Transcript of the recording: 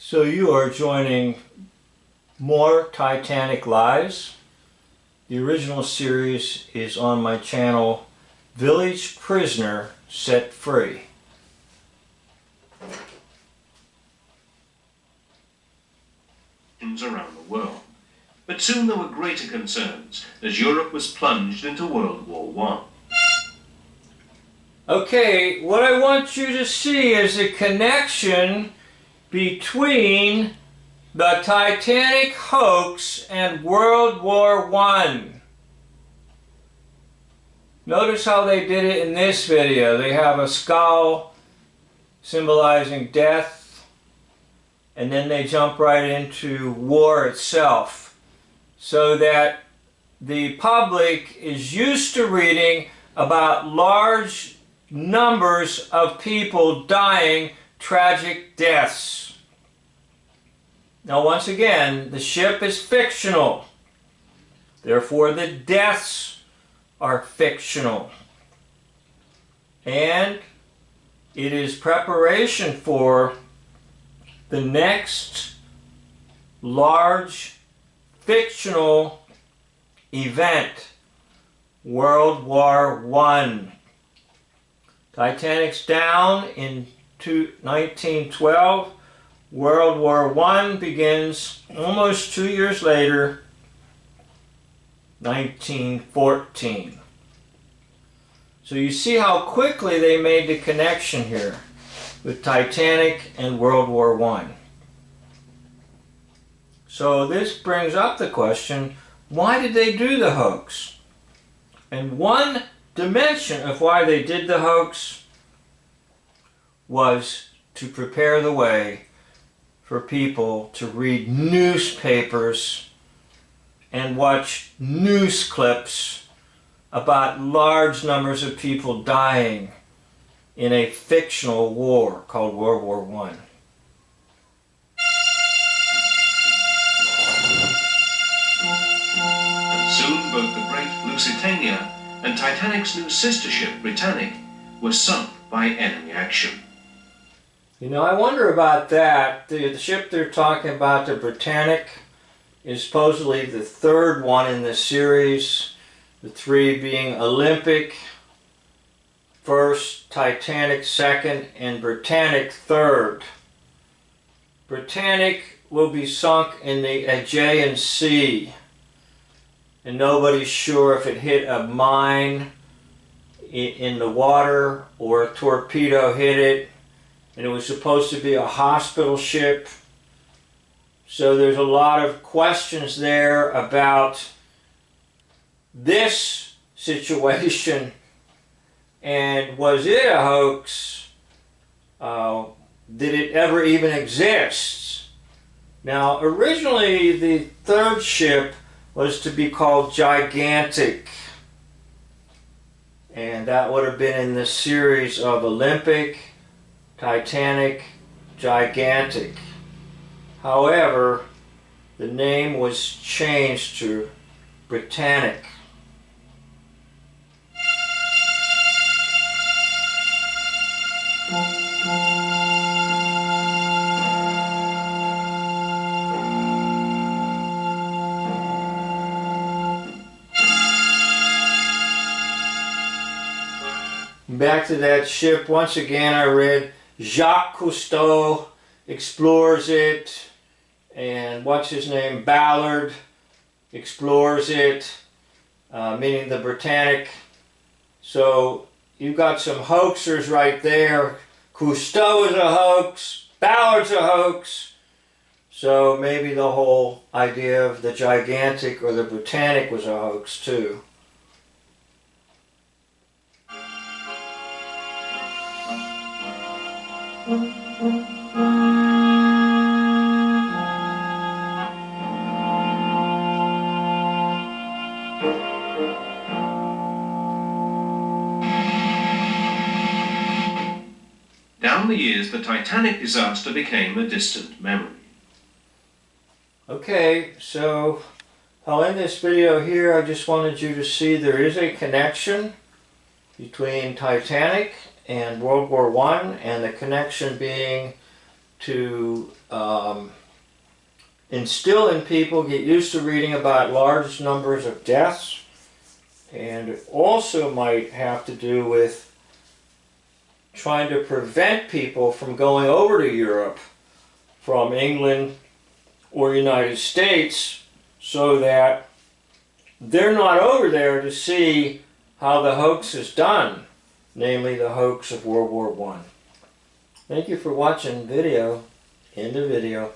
So you are joining more Titanic Lives. The original series is on my channel, Village Prisoner Set Free. Around the world. But soon there were greater concerns as Europe was plunged into World War I. Okay, what I want you to see is a connection between the Titanic hoax and World War I. Notice how they did it in this video. They have a skull symbolizing death, and then they jump right into war itself, so that the public is used to reading about large numbers of people dying tragic deaths. Now, once again, the ship is fictional. Therefore, the deaths are fictional. And it is preparation for the next large fictional event, World War I. Titanic's down in 1912. World War I begins almost 2 years later, 1914. So you see how quickly they made the connection here with Titanic and World War I. So this brings up the question, why did they do the hoax? And one dimension of why they did the hoax was to prepare the way for people to read newspapers and watch news clips about large numbers of people dying in a fictional war called World War I. And soon both the great Lusitania and Titanic's new sister ship, Britannic, were sunk by enemy action. You know, I wonder about that. The ship they're talking about, the Britannic, is supposedly the third one in the series, the three being Olympic first, Titanic second, and Britannic third. Britannic will be sunk in the Aegean Sea, and nobody's sure if it hit a mine in the water or a torpedo hit it, and it was supposed to be a hospital ship. So there's a lot of questions there about this situation, and was it a hoax? Did it ever even exist? Now, originally the third ship was to be called Gigantic, and that would have been in the series of Olympic, Titanic, Gigantic. However, the name was changed to Britannic. Back to that ship, once again I read Jacques Cousteau explores it, and what's his name, Ballard explores it, meaning the Britannic. So you've got some hoaxers right there. Cousteau is a hoax, Ballard's a hoax. So maybe the whole idea of the Gigantic or the Britannic was a hoax too. Down the years, the Titanic disaster became a distant memory. Okay, so I'll end this video here. I just wanted you to see there is a connection between Titanic and World War I, and the connection being to instill in people, get used to reading about large numbers of deaths, and it also might have to do with trying to prevent people from going over to Europe from England or United States, so that they're not over there to see how the hoax is done, namely the hoax of World War I. Thank you for watching video. End of video.